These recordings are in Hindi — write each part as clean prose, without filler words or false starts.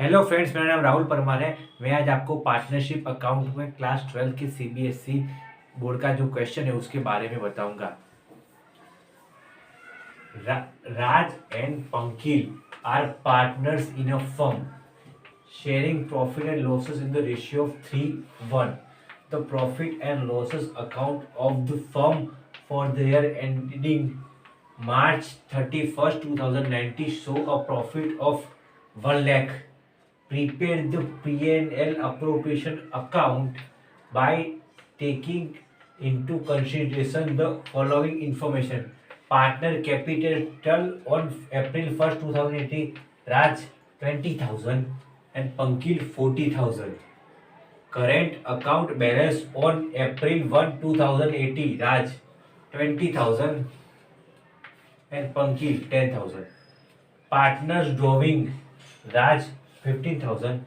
हेलो फ्रेंड्स, मेरा नाम राहुल परमार है। मैं आज आपको पार्टनरशिप अकाउंट में क्लास 12 की सीबीएसई बोर्ड का जो क्वेश्चन है उसके बारे में बताऊंगा। Raj and Pankil are partners in a firm, sharing profit and losses in the ratio of 3:1. The profit and losses account of the firm for the year ending March 31st, 2019 show a profit of 1 lakh. Prepare the P&L appropriation account by taking into consideration the following information. Partner capital on April 1st, 2018, Raj 20,000 and Pankil 40,000. Current account balance on April 1, 2018, Raj 20,000 and Pankil 10,000. Partners drawing, Raj 15,000,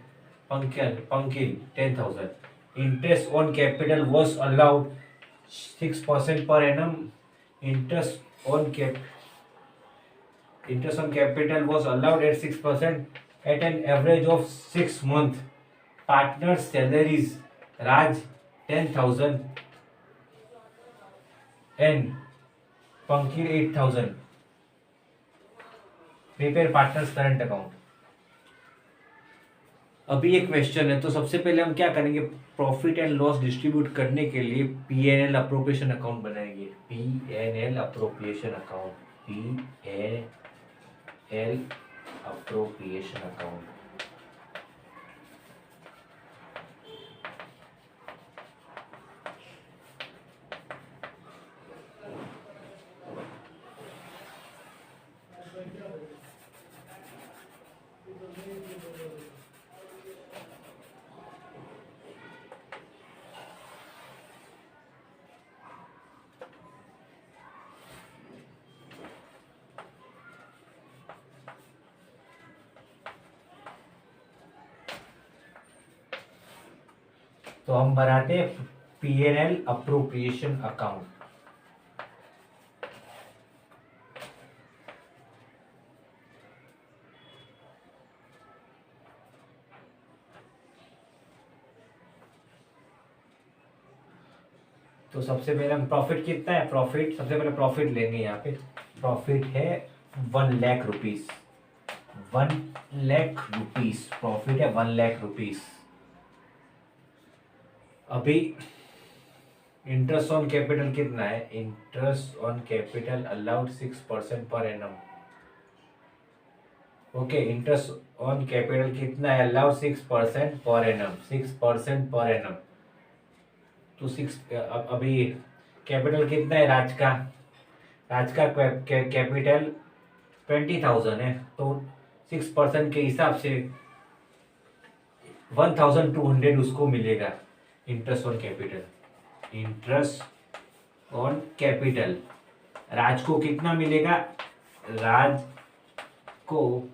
Pankil 10,000. Interest on capital was allowed 6% per annum. Interest on capital was allowed at 6% at an average of 6 months. Partners' salaries, Raj 10,000 and Pankil 8,000. Prepare partners' current account. अभी ये क्वेश्चन है तो सबसे पहले हम क्या करेंगे, प्रॉफिट एंड लॉस डिस्ट्रीब्यूट करने के लिए पीएनएल अप्रोप्रिएशन अकाउंट बनाएंगे। PNL appropriation account, PNL appropriation account. तो हम बनाते हैं पीएनएल अप्रोप्रिएशन अकाउंट। तो सबसे पहले हम प्रॉफिट कितना है, प्रॉफिट सबसे पहले प्रॉफिट लेंगे। यहाँ पे प्रॉफिट है 1 lakh rupees. 1 lakh rupees profit है, 1 लाख रुपीस। अभी इंटरेस्ट ऑन कैपिटल कितना है, interest on capital allowed 6% per annum. Okay, interest on capital कितना है, allowed 6% per annum, 6% per annum. तो अभी कैपिटल कितना है राज का, राज का कैपिटल 20,000 है, तो 6% के हिसाब से 1,200 उसको मिलेगा interest on capital. Interest on capital Raj को कितना मिलेगा, राज को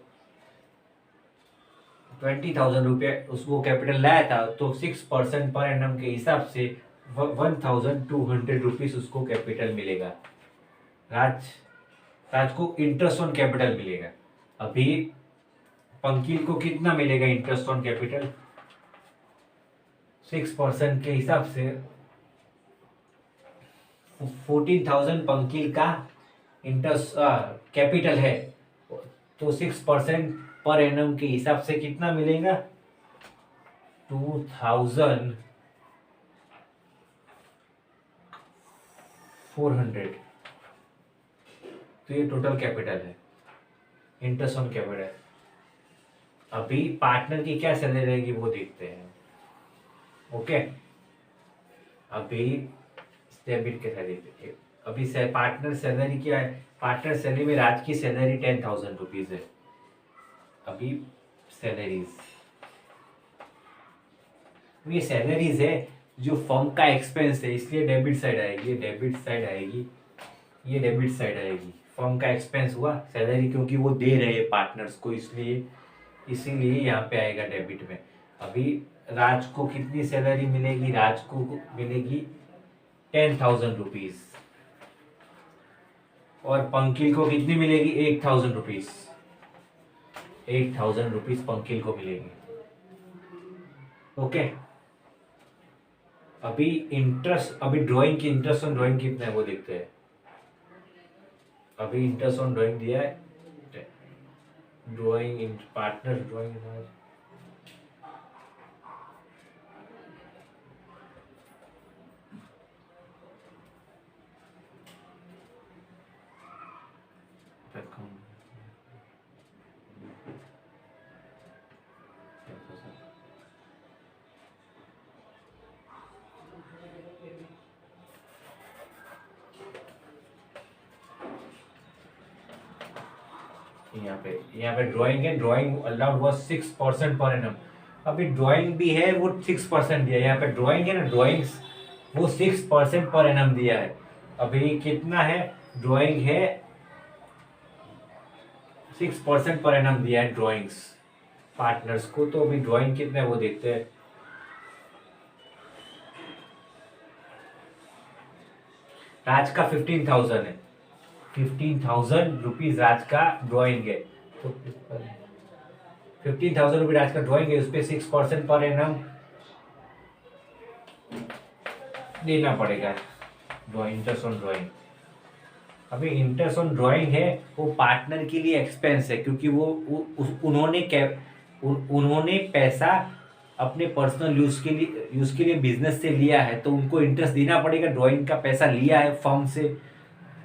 20,000 रुपये उसको कैपिटल लाया था, तो 6% पर एनम के हिसाब से 1,200 रुपीज उसको कैपिटल मिलेगा। राज को इंटरेस्ट ऑन कैपिटल मिलेगा। अभी पंकिल को कितना मिलेगा इंटरेस्ट ऑन कैपिटल, 6% के हिसाब से 14,000 पंकिल का इंटरेस्ट कैपिटल है, तो 6% पर एनम के हिसाब से कितना मिलेगा, 2,400। तो ये टोटल कैपिटल है, इंटरेस्ट ऑन कैपिटल। अभी पार्टनर की क्या सैलरी रहेगी वो देखते हैं। ओके, अभी डेबिट के सैलरी, अभी पार्टनर सैलरी क्या है, पार्टनर सैलरी में राज की सैलरी 10,000 रुपीज है। अभी सैलरीज, ये सैलरीज है जो फर्म का एक्सपेंस है, इसलिए डेबिट साइड आएगी, डेबिट साइड आएगी, ये डेबिट साइड आएगी। फर्म का एक्सपेंस हुआ सैलरी, क्योंकि वो दे रहे हैं पार्टनर्स को, इसलिए इसीलिए यहाँ पे आएगा डेबिट में। अभी राज को कितनी सैलरी मिलेगी, राज को मिलेगी 10,000 रुपीज, और पंकिल को कितनी मिलेगी 8,000 रुपीज। 8,000 रुपीज पंकिल को मिलेंगे। ओके, अभी ड्राइंग की इंटरेस्ट ऑन ड्राइंग कितना है वो देखते हैं। अभी इंटरेस्ट ऑन ड्राइंग दिया है, ड्राइंग इन पार्टनर ड्राइंग यहाँ पे ड्राइंग है, drawing allowed was 6% per annum. अभी ड्राइंग भी है, वो 6% दिया है। यहाँ पे ड्राइंग है ना, ड्राइंग्स वो 6% पर एनम दिया है। अभी कितना है, ड्राइंग है 6% पर एनम दिया है ड्राइंग्स पार्टनर्स को। तो अभी ड्राइंग कितना है वो देखते हैं। राज का 15,000 है, 15,000 रुपीज राज का ड्राइंग है। तो 15,000 रुपीज राज का ड्राइंग है, उस पर 6% पर एनम देना पड़ेगा ड्राइंग, इंटरेस्ट ऑन ड्राइंग। अभी इंटरेस्ट ऑन ड्राइंग है वो पार्टनर के लिए एक्सपेंस है, क्योंकि उन्होंने पैसा अपने पर्सनल यूज के लिए बिजनेस से लिया है, तो उनको इंटरेस्ट देना पड़ेगा। ड्राइंग का पैसा लिया है फर्म से,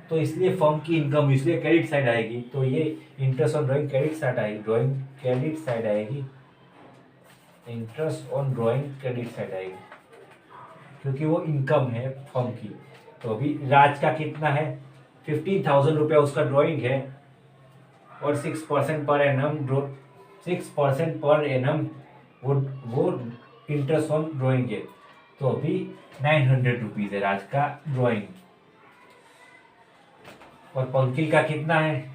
तो इसलिए फर्म की इनकम, इसलिए क्रेडिट साइड आएगी। तो ये interest on drawing credit side आएगी, ड्राइंग क्रेडिट साइड आएगी, interest on drawing credit side आएगी, क्योंकि वो इनकम है फर्म की। तो अभी राज का कितना है, 15,000 रुपया उसका ड्राइंग है, और 6% पर एनम 6% पर एनम वो इंटरेस्ट ऑन ड्राइंग है। तो अभी 900 रुपीज है राज का ड्राइंग। और पंकिल का कितना है,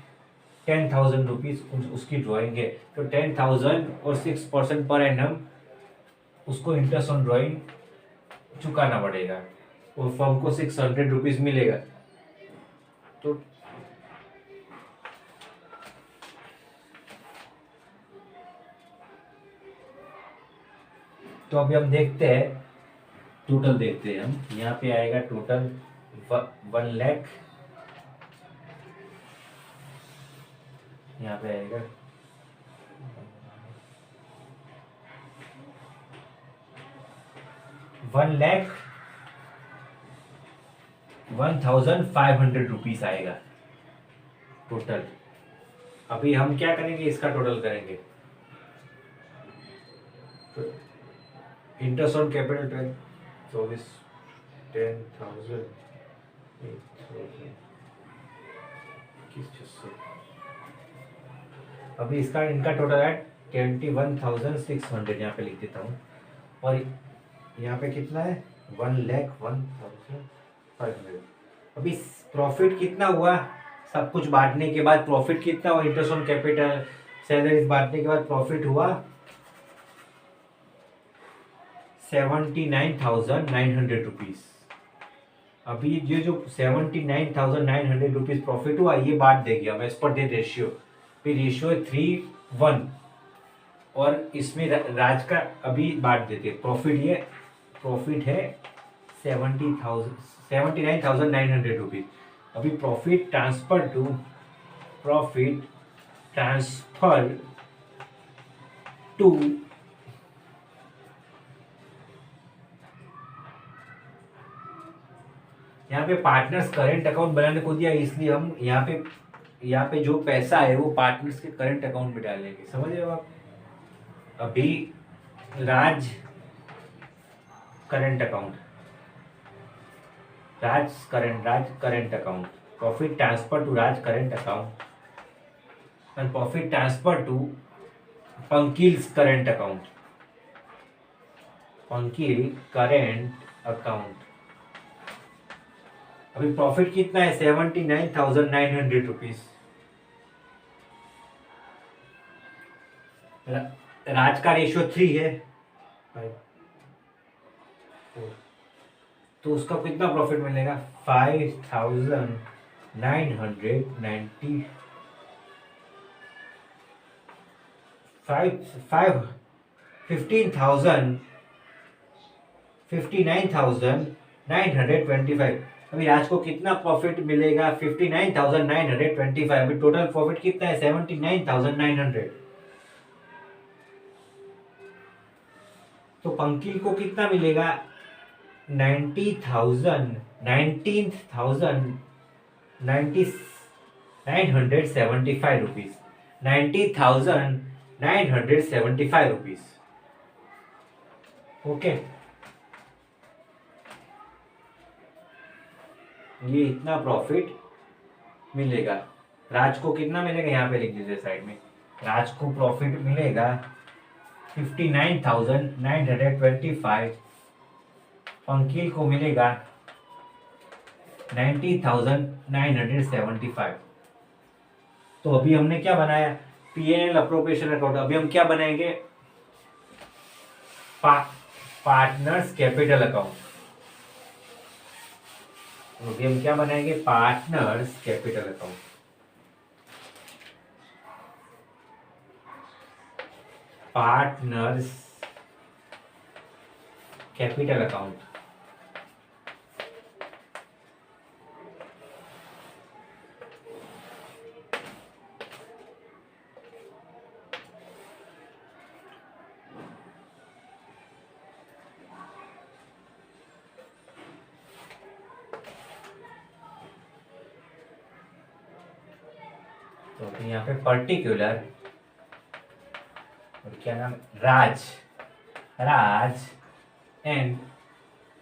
10,000 रुपीज उसकी ड्राइंग है। तो 10,000 और 6% पर एनम उसको इंटरेस्ट ऑन ड्राइंग चुकाना पड़ेगा, और फर्म को 600 रुपीज मिलेगा। तो अभी हम देखते हैं, टोटल देखते हैं हम। यहाँ पे आएगा टोटल 1 लाख, यहाँ पे आएगा 1,01,500 रुपीज आएगा टोटल। अभी हम क्या करेंगे, इसका टोटल करेंगे। Interest on capital 24, 10,000, 21,600। अभी इनका टोटल है 21,600, यहाँ पे लिख देता हूँ। और यहाँ पे कितना है, 1,01,500। अभी प्रॉफिट कितना हुआ, सब कुछ बांटने के बाद प्रॉफिट कितना हुआ, इंटरेस्ट ऑन कैपिटल सैलरीज बांटने के बाद प्रॉफिट हुआ 79,900 रुपीज। अभी ये जो 79,900 रुपीज प्रॉफिट हुआ, ये बांट देगी हम एज पर डे रेशियो। फिर रेशियो है 3:1, और इसमें राज का अभी बांट देते। प्रॉफिट है 79,900 रुपीज। अभी प्रॉफिट ट्रांसफर टू यहाँ पे पार्टनर्स करेंट अकाउंट बनाने को दिया, इसलिए हम यहाँ पे जो पैसा है वो पार्टनर्स के करेंट अकाउंट में डालेंगे। समझ रहे हो आप। अभी Raj current account, Raj current account, profit transfer to Raj current account, and profit transfer to Pankil's current account, Pankil current account. अभी प्रॉफिट कितना है, 79,900 रुपीज। राज का रेशियो 3 है, तो उसका कितना प्रॉफिट मिलेगा, 5,990 फाइव 15,000 59,925। अभी राज को कितना प्रॉफिट मिलेगा? 59,925। अभी टोटल प्रॉफिट कितना है? 79,900। तो पंकिल को कितना मिलेगा? 90,000 19,000 975 रुपीज। 90,975 रुपीज। ओके, ये इतना प्रॉफिट मिलेगा। राज को कितना मिलेगा? यहाँ पे लिख दीजिए साइड में। राज को प्रॉफिट मिलेगा 59,925। पंकिल को मिलेगा 90,975। तो अभी हमने क्या बनाया? PNL appropriation account. अभी हम क्या बनाएंगे? Partners capital account. अभी हम क्या बनाएंगे? Partners capital account. Partners capital account. तो अभी यहाँ पे पर्टिकुलर और क्या नाम? Raj and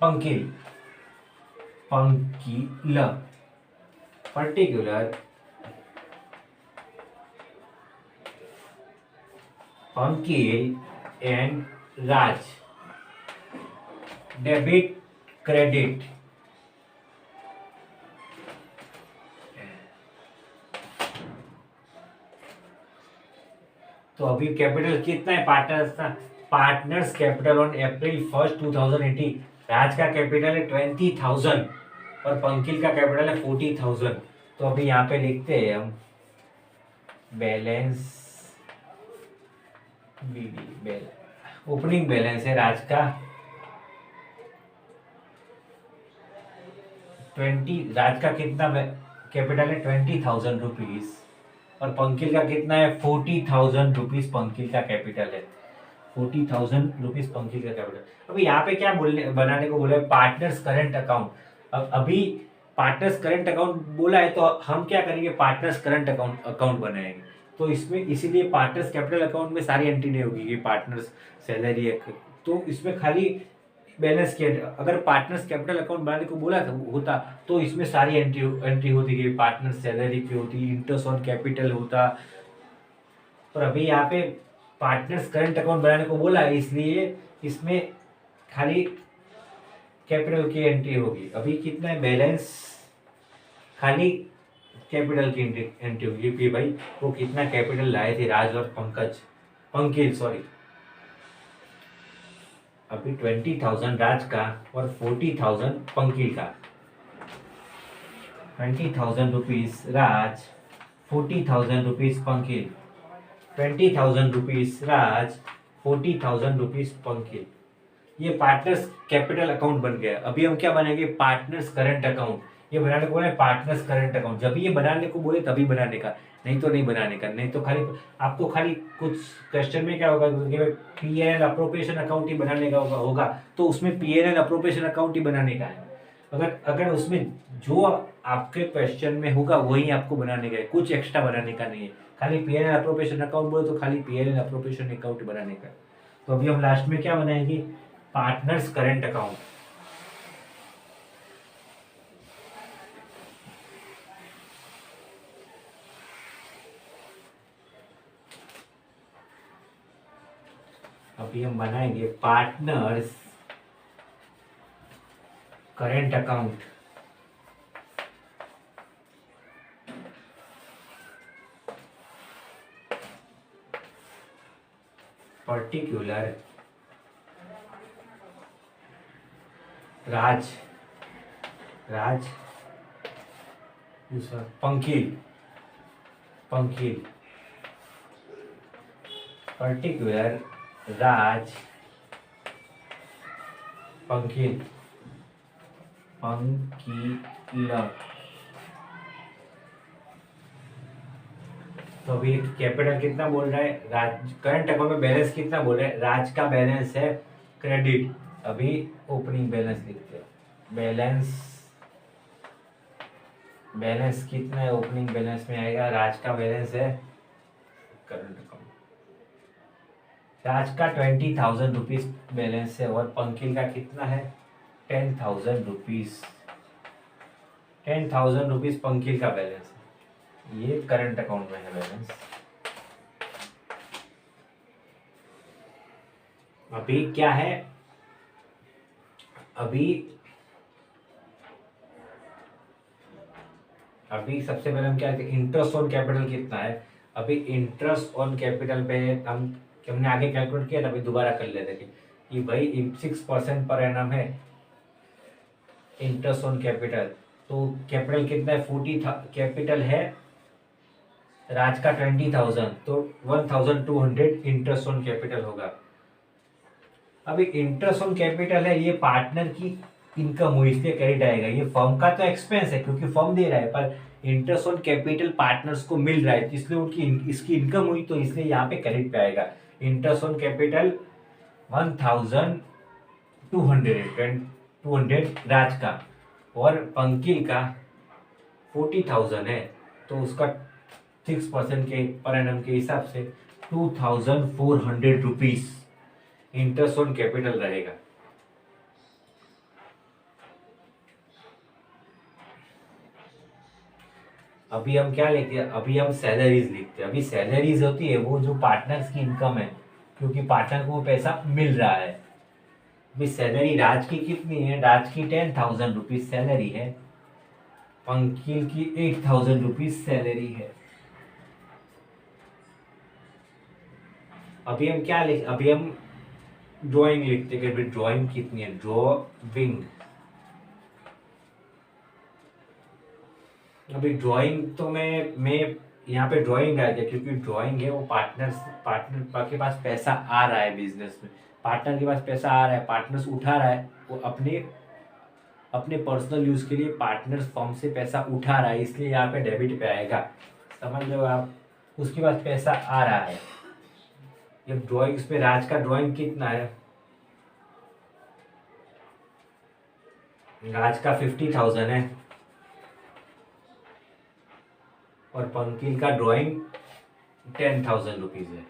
Pankil. Particular Pankil and Raj. Debit credit. तो अभी कैपिटल कितना है पार्टनर्स का? Partners capital on April 1, 2018। Raj का कैपिटल है 20,000 और पंकिल का कैपिटल है 40,000। तो अभी यहाँ पे लिखते हैं हम बैलेंस ओपनिंग बैलेंस है राज का 20। राज का कितना कैपिटल है? 20,000 रुपीज। और पंकिल का कितना है? 40,000 रुपीज पंकिल का कैपिटल है। 40,000 रुपीज पंकिल का कैपिटल। अभी यहाँ पे क्या बनाने को बोला है? Partners current account. अब अभी पार्टनर्स करंट अकाउंट बोला है, तो हम क्या करेंगे? पार्टनर्स करंट अकाउंट बनाएंगे। तो इसमें इसीलिए पार्टनर्स कैपिटल अकाउंट में सारी एंट्री नहीं होगी कि पार्टनर्स सैलरी। तो इसमें खाली बैलेंस किया। अगर पार्टनर्स कैपिटल अकाउंट बनाने को बोला होता तो इसमें सारी एंट्री होती कि पार्टनर सैलरी की होती, इंटरेस्ट ऑन कैपिटल होता। और अभी यहाँ पे पार्टनर्स करंट अकाउंट बनाने को बोला है, इसलिए इसमें खाली कैपिटल की एंट्री होगी। अभी कितना है बैलेंस? खाली कैपिटल की एंट्री होगी कि भाई वो कितना कैपिटल लाए थे राज और पंकिल सॉरी। अभी 20,000 राज का और 40,000 पंकिल का। 20,000 रुपीज राज, 40,000 रुपीज पंकिल। 20,000 रुपीज राज, 40,000 रुपीज पंकिल। ये पार्टनर्स कैपिटल अकाउंट बन गया। अभी हम क्या बनेंगे? Partners current account. ये बनाने को बोले पार्टनर्स करंट अकाउंट। जब ये बनाने को बोले तभी बनाने का, नहीं तो नहीं बनाने का। नहीं तो खाली आपको खाली कुछ क्वेश्चन में क्या होगा कि पीएनएल अप्रोप्रिएशन अकाउंट ही बनाने का होगा तो उसमें पीएनएल अप्रोप्रिएशन अकाउंट ही बनाने का है। अगर उसमें जो आपके क्वेश्चन में होगा वही आपको बनाने का है, कुछ एक्स्ट्रा बनाने का नहीं है। खाली पीएनएल अप्रोप्रिएशन अकाउंट बोले तो खाली पीएनएल अप्रोप्रिएशन अकाउंट बनाने का। तो अभी हम लास्ट में क्या बनाएंगे? Partners current account. अभी हम बनाएंगे पार्टनर्स करंट अकाउंट। पर्टिकुलर राज पंकिल पर्टिकुलर राज पंकिल पंकिलर। तो अभी कैपिटल कितना बोल रहा है राज, करंट अकाउंट में बैलेंस कितना बोल रहा है, राज का बैलेंस है क्रेडिट। अभी ओपनिंग बैलेंस लिखते हैं, बैलेंस कितना है ओपनिंग बैलेंस में आएगा, राज का बैलेंस है करंट अकाउंट, राज का 20,000 रुपीज बैलेंस है और पंकिल का कितना है 10,000 रुपीज। 10,000 रुपीज पंकिल का बैलेंस है, ये करंट अकाउंट में है बैलेंस। अभी क्या है, अभी सबसे पहले हम क्या है, इंटरेस्ट ऑन कैपिटल कितना है। अभी इंटरेस्ट ऑन कैपिटल पे हमने आगे कैलकुलेट किया था, अभी दोबारा कर लेते हैं कि भाई 6% पर एनम है इंटरेस्ट ऑन कैपिटल। तो कैपिटल कितना है 40, कैपिटल है राज का 20,000, तो 1,200 इंटरेस्ट ऑन कैपिटल होगा। अभी इंटरेस्ट ऑन कैपिटल है, ये पार्टनर की इनकम हुई इसलिए क्रेडिट आएगा, ये फर्म का तो एक्सपेंस है क्योंकि फर्म दे रहा है, पर इंटरेस्ट ऑन कैपिटल पार्टनर्स को मिल रहा है इसलिए उनकी इसकी इनकम हुई तो इसलिए यहाँ पे क्रेडिट पे आएगा। इंटरेस्ट ऑन कैपिटल 1,200 राज का और पंकिल का 40,000 है, तो उसका 6% के पर एनम के हिसाब से 2,400 रुपीज इंटरेस्ट ऑन कैपिटल रहेगा। अभी हम क्या लिखते हैं, अभी हम सैलरीज लिखते हैं। अभी सैलरीज होती है वो जो पार्टनर्स की इनकम है क्योंकि पार्टनर को वो पैसा मिल रहा है। अभी सैलरी राज की कितनी है, राज की 10,000 रुपीज सैलरी है, पंकिल की 8,000 रुपीज सैलरी है। अभी हम क्या लिख, अभी हम ड्राइंग लिखते हैं कि ड्राइंग कितनी है, ड्रॉइंग। अभी ड्राइंग तो मैं यहाँ पे ड्राइंग आ गया क्योंकि ड्राइंग है वो पार्टनर के पास पैसा आ रहा है, बिजनेस में पार्टनर के पास पैसा आ रहा है, पार्टनर्स उठा रहा है, वो अपने अपने पर्सनल यूज के लिए पार्टनर्स फर्म से पैसा उठा रहा है इसलिए यहाँ पे डेबिट पे आएगा, समझ लो आप, उसके पास पैसा आ रहा है। ये ड्राइंग्स पे राज का ड्राइंग कितना है, राज का 50,000 है और पंकिल का ड्राइंग 10,000 रुपीज है,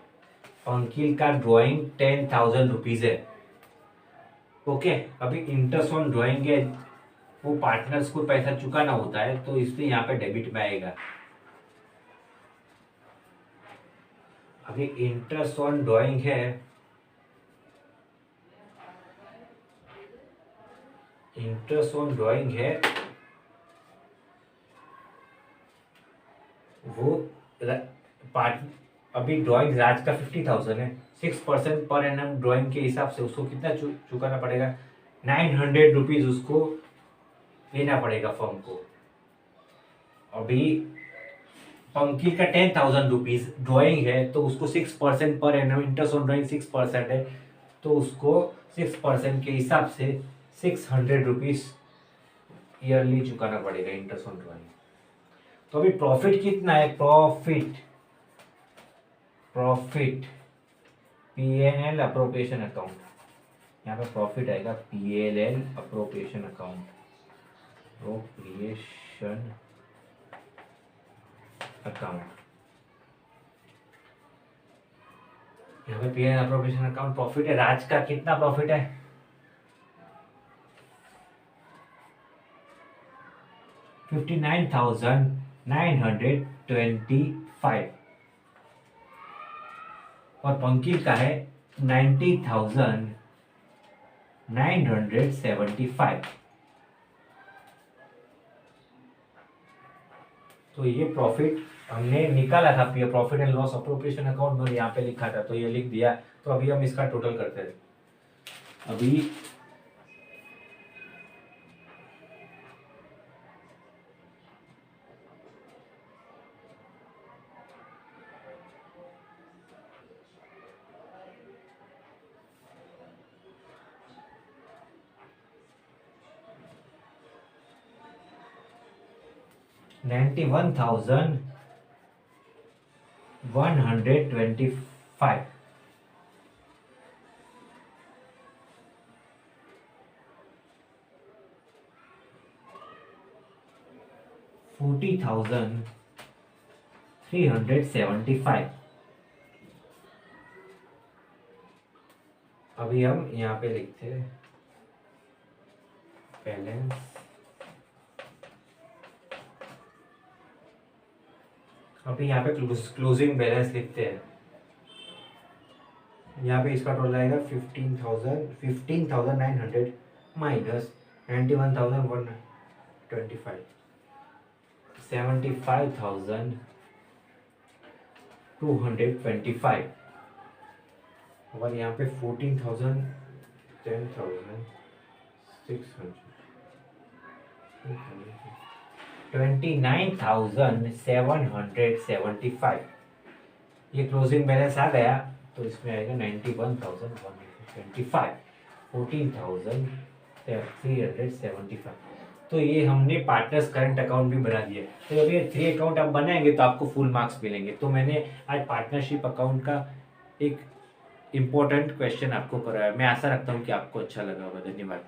पंकिल का ड्राइंग 10,000 रुपीज है। ओके, अभी इंटरेस्ट ऑन ड्राइंग है वो पार्टनर्स को पैसा चुकाना होता है तो इसलिए यहाँ पे डेबिट में आएगा। अभी इंटरेस्ट ऑन ड्राइंग है, इंटरेस्ट ऑन ड्राइंग है वो पार्ट, अभी ड्राइंग राज का 50,000 है, 6% पर एनम ड्राइंग के हिसाब से उसको कितना चुकाना पड़ेगा, 900 रुपीज उसको देना पड़ेगा फर्म को। अभी पंकी का 10,000 रुपीज ड्राइंग है तो उसको 6% per annum interest on drawing 6% है तो उसको 6% के हिसाब से 600 रुपीज ईयरली चुकाना पड़ेगा इंटरेस्ट ऑन ड्राइंग। तो अभी प्रॉफिट कितना है, प्रॉफिट पीएनएल अप्रोप्रिएशन अकाउंट, यहाँ पे प्रॉफिट आएगा PLL appropriation account, appropriation account, यहाँ पे पीएनएल अप्रोप्रिएशन अकाउंट प्रॉफिट है। राज का कितना प्रॉफिट है, 59,925 और पंकिल का है 90,975। तो ये प्रॉफिट हमने निकाला था, profit and loss appropriation account में यहाँ पे लिखा था तो ये लिख दिया। तो अभी हम इसका टोटल करते हैं। अभी 91,125. 40,375. अभी हम यहाँ पे लिखते हैं बैलेंस, अभी यहाँ पे क्लोजिंग बैलेंस लिखते हैं। यहाँ पे इसका टोटल आएगा 15,900 माइनस 91,125, 75,225 और यहाँ पे 14,000, 10,600, 29,775। ये क्लोजिंग बैलेंस आ गया तो इसमें आएगा 91,125, 14,375। तो ये हमने पार्टनर्स करंट अकाउंट भी बना दिया। तो जब ये 3 अकाउंट आप बनाएंगे तो आपको फुल मार्क्स मिलेंगे। तो मैंने आज पार्टनरशिप अकाउंट का एक इम्पोर्टेंट क्वेश्चन आपको कराया। मैं आशा रखता हूँ कि आपको अच्छा लगा होगा। धन्यवाद।